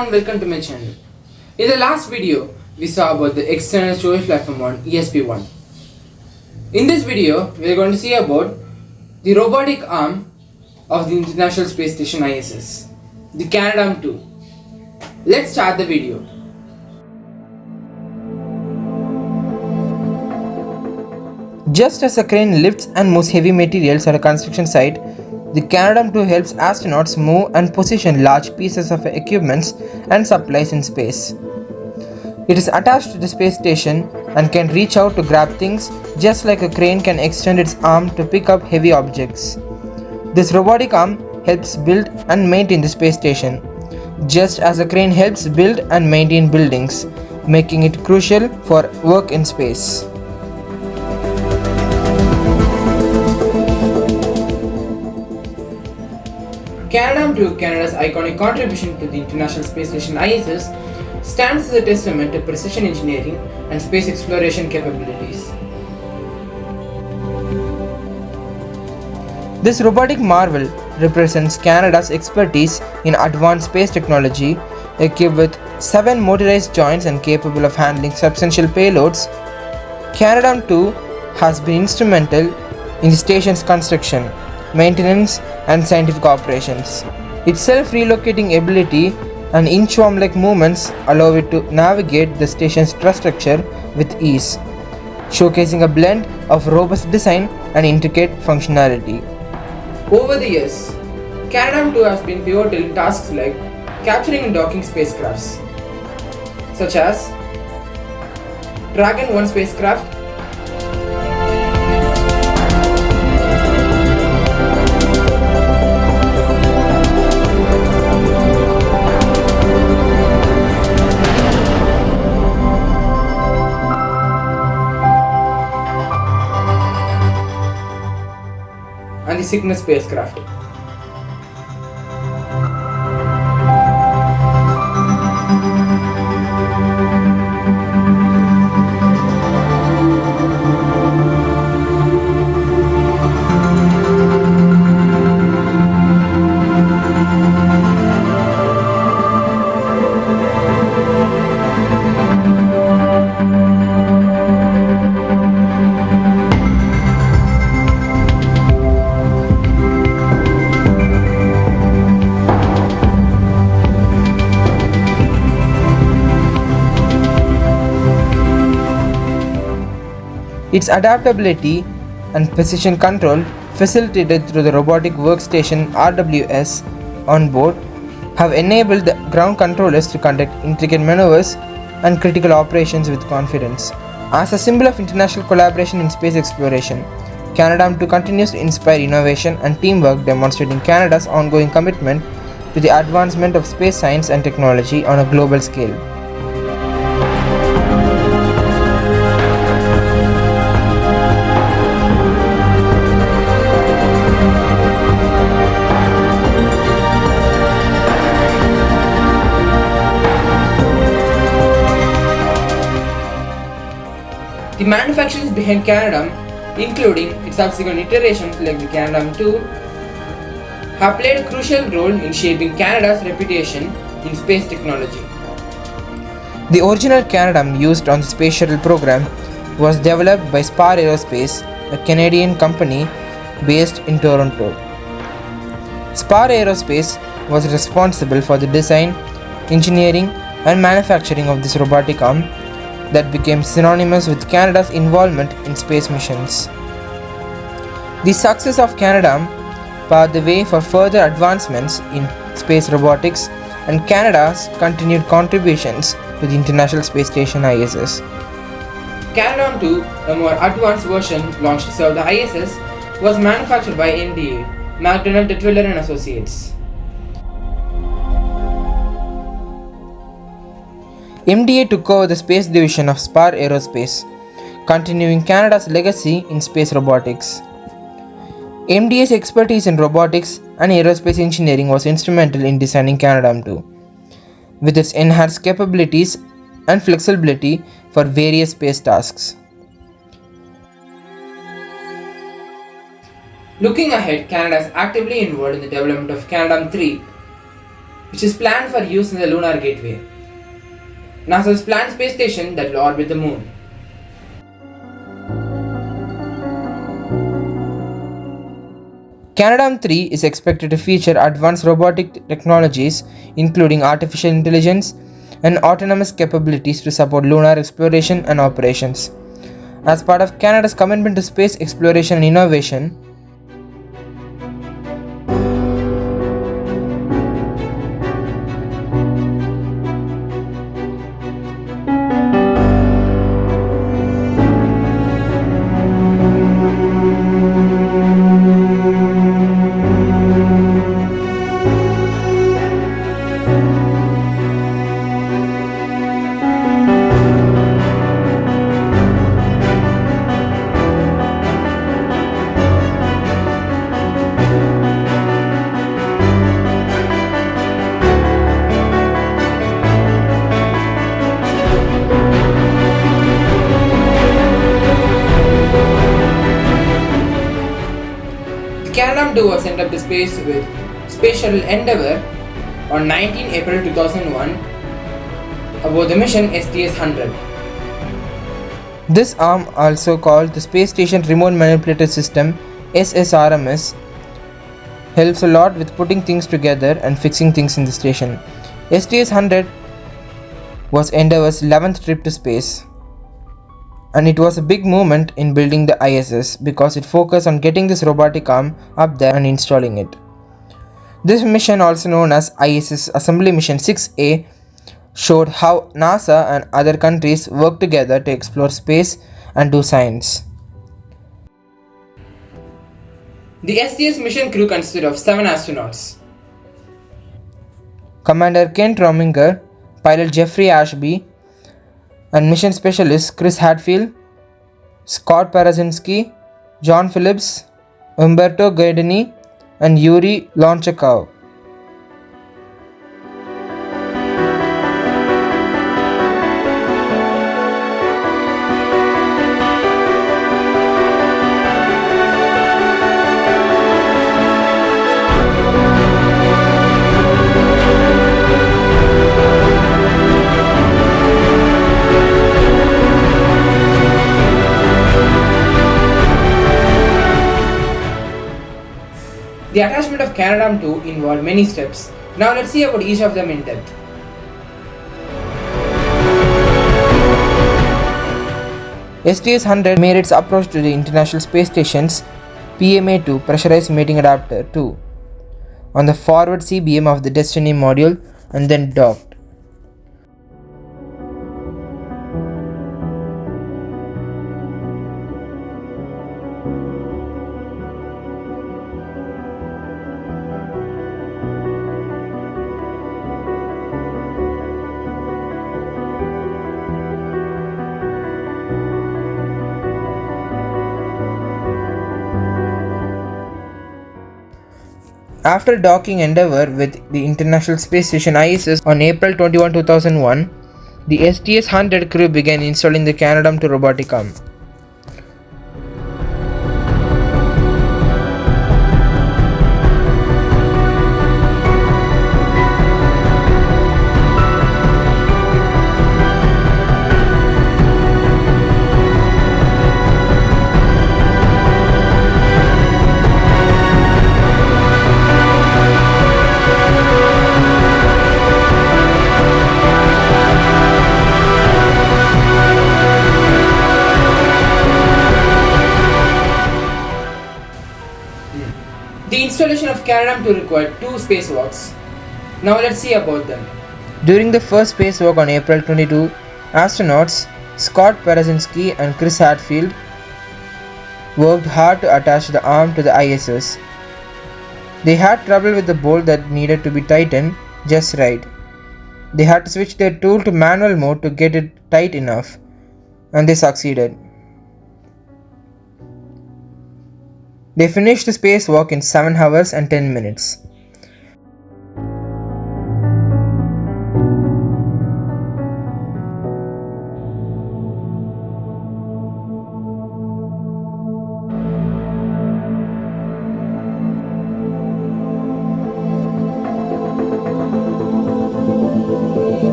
everyone, welcome to my channel. In the last video, we saw about the external storage platform on ESP1. In this video, we are going to see about the robotic arm of the International Space Station ISS, the Canadarm2. Let's start the video. Just as a crane lifts and moves heavy materials at a construction site, the Canadarm2 helps astronauts move and position large pieces of equipment and supplies in space. It is attached to the space station and can reach out to grab things just like a crane can extend its arm to pick up heavy objects. This robotic arm helps build and maintain the space station, just as a crane helps build and maintain buildings, making it crucial for work in space. Canadarm2, Canada's iconic contribution to the International Space Station ISS, stands as a testament to precision engineering and space exploration capabilities. This robotic marvel represents Canada's expertise in advanced space technology, equipped with 7 motorized joints and capable of handling substantial payloads. Canadarm2 has been instrumental in the station's construction, maintenance and scientific operations. Its self-relocating ability and inchworm-like movements allow it to navigate the station's structure with ease, showcasing a blend of robust design and intricate functionality. Over the years, Canadarm2 has been pivotal in tasks like capturing and docking spacecrafts, such as Dragon 1 spacecraft, and the Cygnus spacecraft. Its adaptability and precision control, facilitated through the robotic workstation RWS on board, have enabled the ground controllers to conduct intricate maneuvers and critical operations with confidence. As a symbol of international collaboration in space exploration, Canadarm2 continues to inspire innovation and teamwork, demonstrating Canada's ongoing commitment to the advancement of space science and technology on a global scale. The manufacturers behind Canadarm, including its subsequent iterations like the Canadarm2, have played a crucial role in shaping Canada's reputation in space technology. The original Canadarm used on the Space Shuttle program was developed by Spar Aerospace, a Canadian company based in Toronto. Spar Aerospace was responsible for the design, engineering and manufacturing of this robotic arm that became synonymous with Canada's involvement in space missions. The success of Canadarm paved the way for further advancements in space robotics and Canada's continued contributions to the International Space Station ISS. Canadarm2, a more advanced version launched to serve the ISS, was manufactured by MDA, McDonnell Douglas and Associates. MDA took over the space division of Spar Aerospace, continuing Canada's legacy in space robotics. MDA's expertise in robotics and aerospace engineering was instrumental in designing Canadarm2, with its enhanced capabilities and flexibility for various space tasks. Looking ahead, Canada is actively involved in the development of Canadarm3, which is planned for use in the Lunar Gateway, NASA's planned space station that will orbit the Moon. Canadarm2 is expected to feature advanced robotic technologies including artificial intelligence and autonomous capabilities to support lunar exploration and operations. As part of Canada's commitment to space exploration and innovation, the Canadarm2 was sent up to space with Space Shuttle Endeavour on 19 April 2001 aboard the mission STS-100. This arm, also called the Space Station Remote Manipulator System SSRMS, helps a lot with putting things together and fixing things in the station. STS-100 was Endeavour's 11th trip to space, and it was a big moment in building the ISS because it focused on getting this robotic arm up there and installing it. This mission, also known as ISS Assembly Mission 6A, showed how NASA and other countries work together to explore space and do science. The STS mission crew consisted of 7 astronauts: Commander Kent Rominger, pilot Jeffrey Ashby, and mission specialists Chris Hadfield, Scott Parazinski, John Phillips, Umberto Guidini, and Yuri Lonchakov. The attachment of Canadarm2 involved many steps. Now let's see about each of them in depth. STS-100 made its approach to the International Space Station's PMA-2 Pressurized Mating Adapter 2 on the forward CBM of the Destiny module and then docked. After docking Endeavour with the International Space Station ISS on April 21, 2001, the STS-100 crew began installing the Canadarm2 robotic arm. The installation of Canadarm2 required 2 spacewalks. Now let's see about them. During the first spacewalk on April 22, astronauts Scott Parazinski and Chris Hadfield worked hard to attach the arm to the ISS. They had trouble with the bolt that needed to be tightened just right. They had to switch their tool to manual mode to get it tight enough, and they succeeded. They finished the spacewalk in 7 hours and 10 minutes.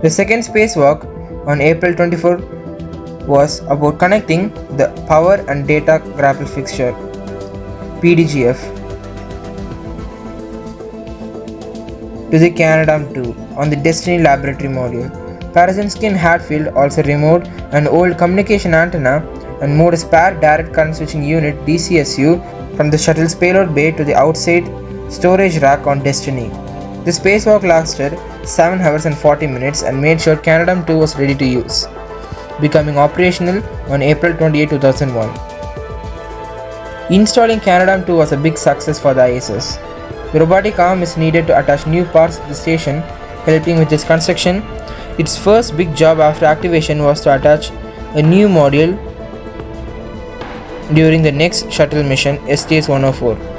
The second spacewalk on April 24 was about connecting the Power and Data Grapple Fixture (PDGF) to the Canadarm2 on the Destiny Laboratory module. Parazinsky and Hatfield also removed an old communication antenna and moved a spare direct current switching unit (DCSU) from the shuttle's payload bay to the outside storage rack on Destiny. The spacewalk lasted 7 hours and 40 minutes and made sure Canadarm2 was ready to use, becoming operational on April 28, 2001. Installing Canadarm2 was a big success for the ISS. The robotic arm is needed to attach new parts to the station, helping with its construction. Its first big job after activation was to attach a new module during the next shuttle mission, STS-104.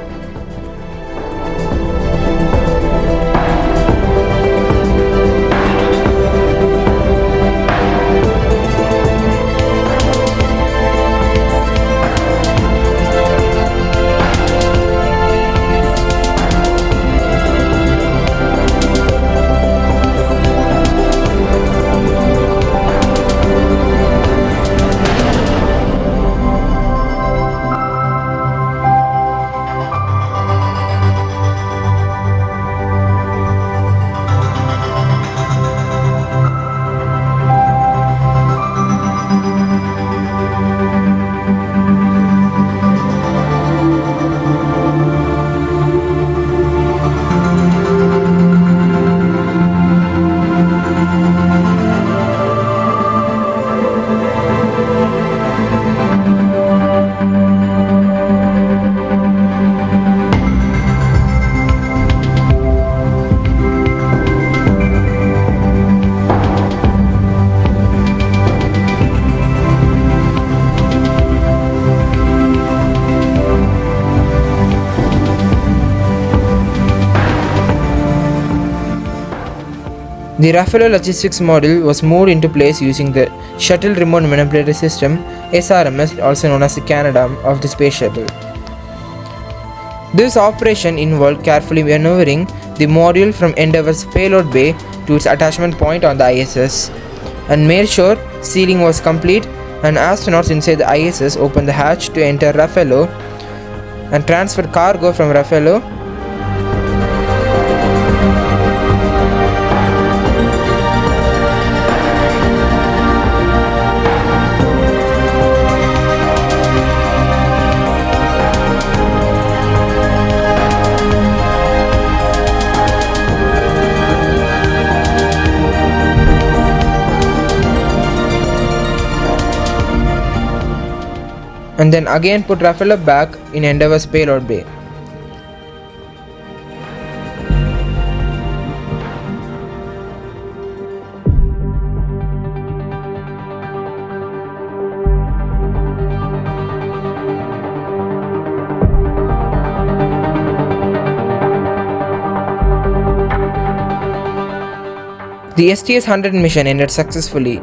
The Rafael logistics module was moved into place using the Shuttle Remote Manipulator System (SRMS), also known as the Canadarm of the Space Shuttle. This operation involved carefully maneuvering the module from Endeavour's payload bay to its attachment point on the ISS, and made sure sealing was complete, and astronauts inside the ISS opened the hatch to enter Rafael and transfer cargo from Rafael and then again put Rafael back in Endeavour's payload bay. The STS-100 mission ended successfully.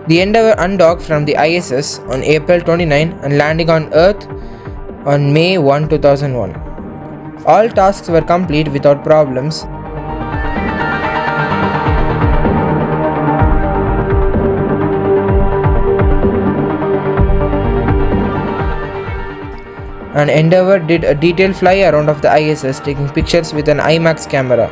The Endeavour undocked from the ISS on April 29 and landing on Earth on May 1, 2001. All tasks were complete without problems. And Endeavour did a detailed fly around of the ISS, taking pictures with an IMAX camera.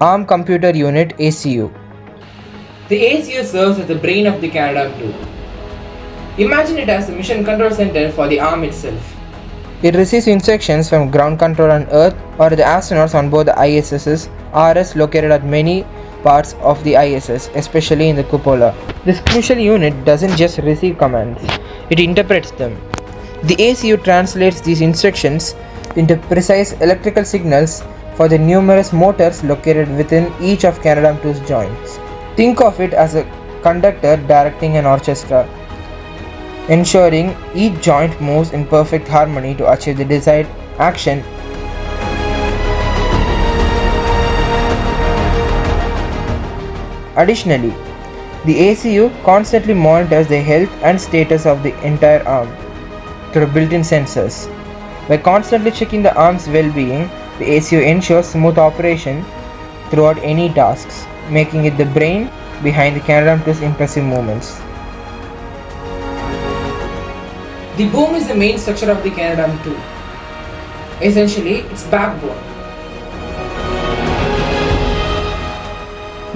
ARM Computer Unit ACU. The ACU serves as the brain of the Canadarm2. Imagine it as the mission control center for the ARM itself. It receives instructions from ground control on Earth or the astronauts on board the ISS's RS located at many parts of the ISS, especially in the cupola. This crucial unit doesn't just receive commands, it interprets them. The ACU translates these instructions into precise electrical signals for the numerous motors located within each of Canadarm2's joints. Think of it as a conductor directing an orchestra, ensuring each joint moves in perfect harmony to achieve the desired action. Additionally, the ACU constantly monitors the health and status of the entire arm through built-in sensors. By constantly checking the arm's well-being, the ACU ensures smooth operation throughout any tasks, making it the brain behind the Canadarm2's impressive movements. The boom is the main structure of the Canadarm2. Essentially, its backbone.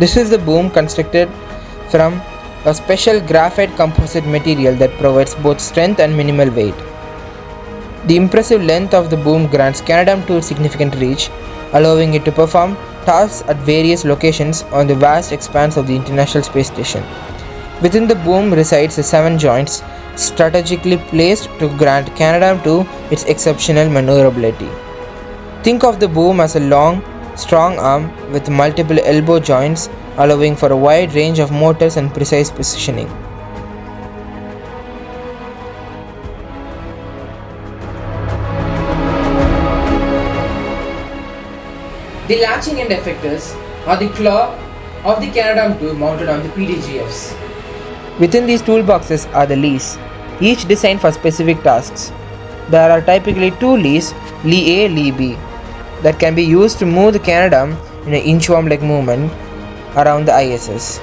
This is the boom constructed from a special graphite composite material that provides both strength and minimal weight. The impressive length of the boom grants Canadarm2 significant reach, allowing it to perform tasks at various locations on the vast expanse of the International Space Station. Within the boom resides the 7 joints strategically placed to grant Canadarm2 its exceptional maneuverability. Think of the boom as a long, strong arm with multiple elbow joints, allowing for a wide range of motors and precise positioning. The latching end effectors are the claw of the Canadarm2 mounted on the PDGFs. Within these toolboxes are the lees, each designed for specific tasks. There are typically 2 lees, Lee A, Lee B, that can be used to move the Canadarm in an inchworm-like movement around the ISS.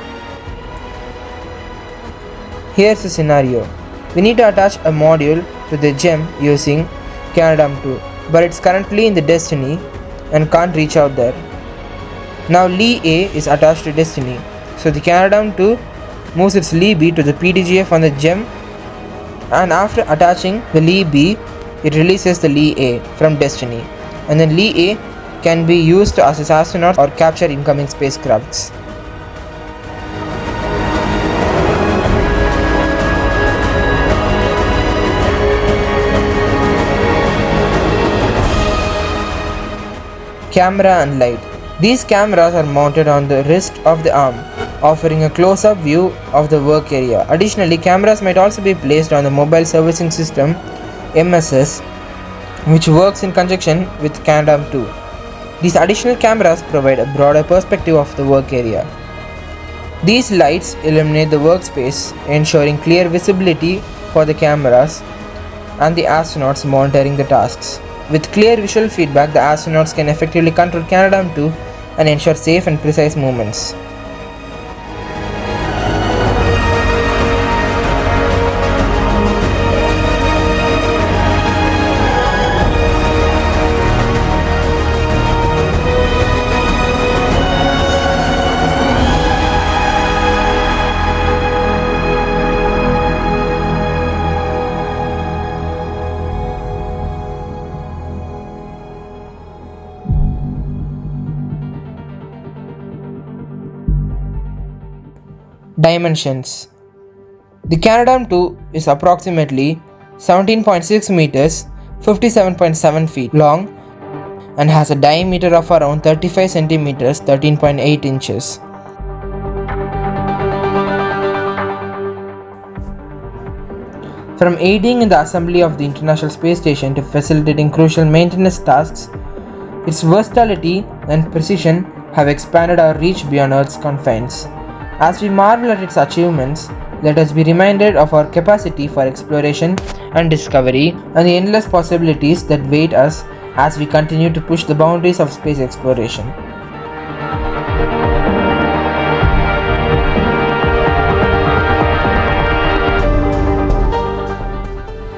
Here's the scenario. We need to attach a module to the gem using Canadarm2, but it's currently in the Destiny and can't reach out there. Now Lee A is attached to Destiny, so the Canadarm2 moves its Lee B to the PDGF on the gem, and after attaching the Lee B, it releases the Lee A from Destiny, and then Lee A can be used to assist astronauts or capture incoming spacecrafts. Camera and light. These cameras are mounted on the wrist of the arm, offering a close-up view of the work area. Additionally, cameras might also be placed on the Mobile Servicing System (MSS), which works in conjunction with Canadarm2. These additional cameras provide a broader perspective of the work area. These lights illuminate the workspace, ensuring clear visibility for the cameras and the astronauts monitoring the tasks. With clear visual feedback, the astronauts can effectively control Canadarm2 and ensure safe and precise movements. Dimensions. The Canadarm2 is approximately 17.6 meters, 57.7 feet long, and has a diameter of around 35 centimeters, 13.8 inches. From aiding in the assembly of the International Space Station to facilitating crucial maintenance tasks, its versatility and precision have expanded our reach beyond Earth's confines. As we marvel at its achievements, let us be reminded of our capacity for exploration and discovery and the endless possibilities that wait us as we continue to push the boundaries of space exploration.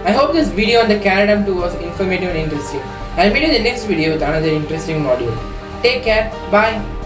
I hope this video on the Canadarm2 was informative and interesting. I'll meet you in the next video with another interesting module. Take care, bye.